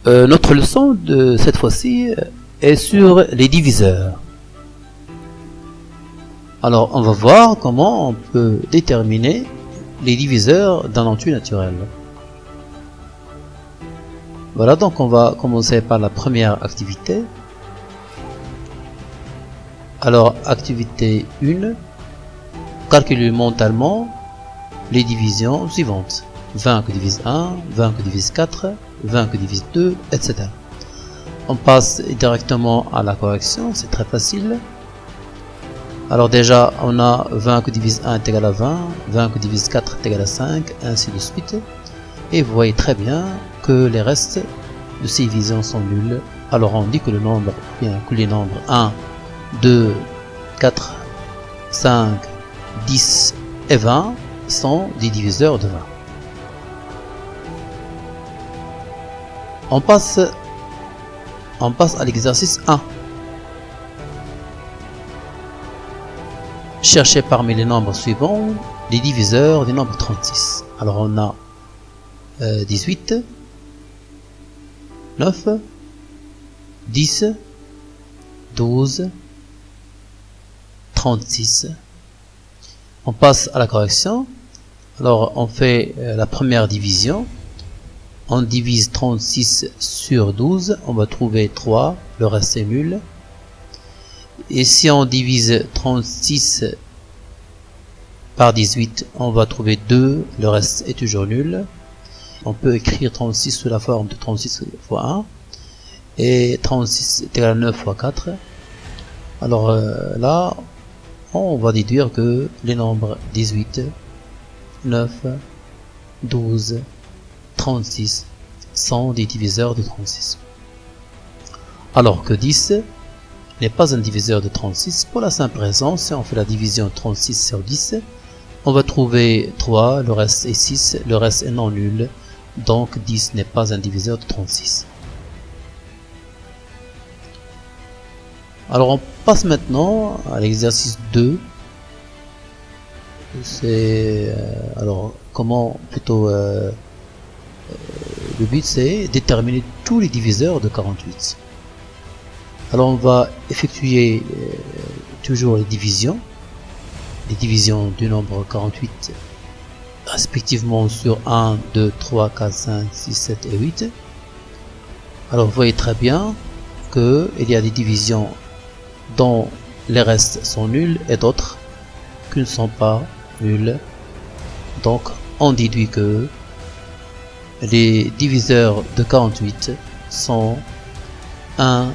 Notre leçon de cette fois-ci est sur les diviseurs. Alors, on va voir comment on peut déterminer les diviseurs d'un entier naturel. Voilà, donc on va commencer par la première activité. Alors, activité 1, calculer mentalement les divisions suivantes. 20 que divise 1, 20 que divise 4, 20 que divise 2, etc. On passe directement à la correction, c'est très facile. Alors déjà, on a 20 que divise 1 est égal à 20, 20 que divise 4 est égal à 5, ainsi de suite. Et vous voyez très bien que les restes de ces divisions sont nuls. Alors on dit que le nombre, bien que les nombres 1, 2, 4, 5, 10 et 20 sont des diviseurs de 20. On passe à l'exercice 1. Cherchez parmi les nombres suivants les diviseurs du nombre 36. Alors on a 18, 9, 10, 12, 36. On passe à la correction. Alors on fait la première division. On divise 36 sur 12, on va trouver 3, le reste est nul. Et si on divise 36 par 18, on va trouver 2, le reste est toujours nul. On peut écrire 36 sous la forme de 36 fois 1. Et 36 est égal à 9 fois 4. Alors là, on va déduire que les nombres 18, 9, 12, 36 sont des diviseurs de 36. Alors que 10 n'est pas un diviseur de 36 pour la simple raison, si on fait la division 36 sur 10, on va trouver 3, le reste est 6, le reste est non nul, donc 10 n'est pas un diviseur de 36. Alors on passe maintenant à l'exercice 2. C'est alors comment plutôt le but c'est déterminer tous les diviseurs de 48. Alors on va effectuer toujours les divisions du nombre 48 respectivement sur 1, 2, 3, 4, 5, 6, 7 et 8. Alors vous voyez très bien que il y a des divisions dont les restes sont nuls et d'autres qui ne sont pas nuls. Donc on déduit que les diviseurs de 48 sont 1,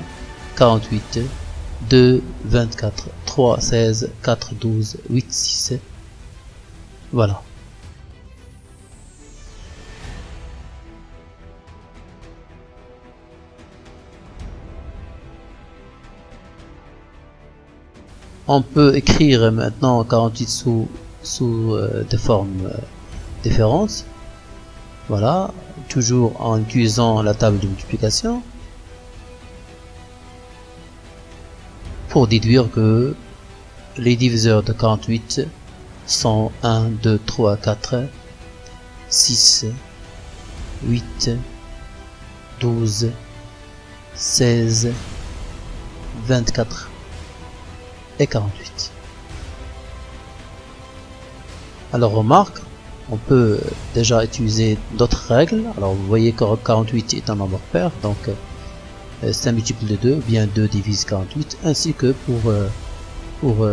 48, 2, 24, 3, 16, 4, 12, 8, 6. Voilà. On peut écrire maintenant 48 sous des formes différentes. Voilà, toujours en utilisant la table de multiplication pour déduire que les diviseurs de 48 sont 1, 2, 3, 4, 6, 8, 12, 16, 24 et 48. Alors remarque, on peut déjà utiliser d'autres règles. Alors vous voyez que 48 est un nombre pair, donc c'est un multiple de 2, bien 2 divise 48, ainsi que pour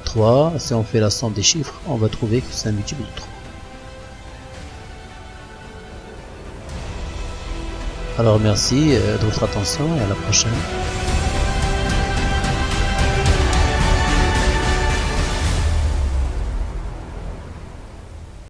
3, si on fait la somme des chiffres, on va trouver que c'est un multiple de 3. Alors merci de votre attention et à la prochaine.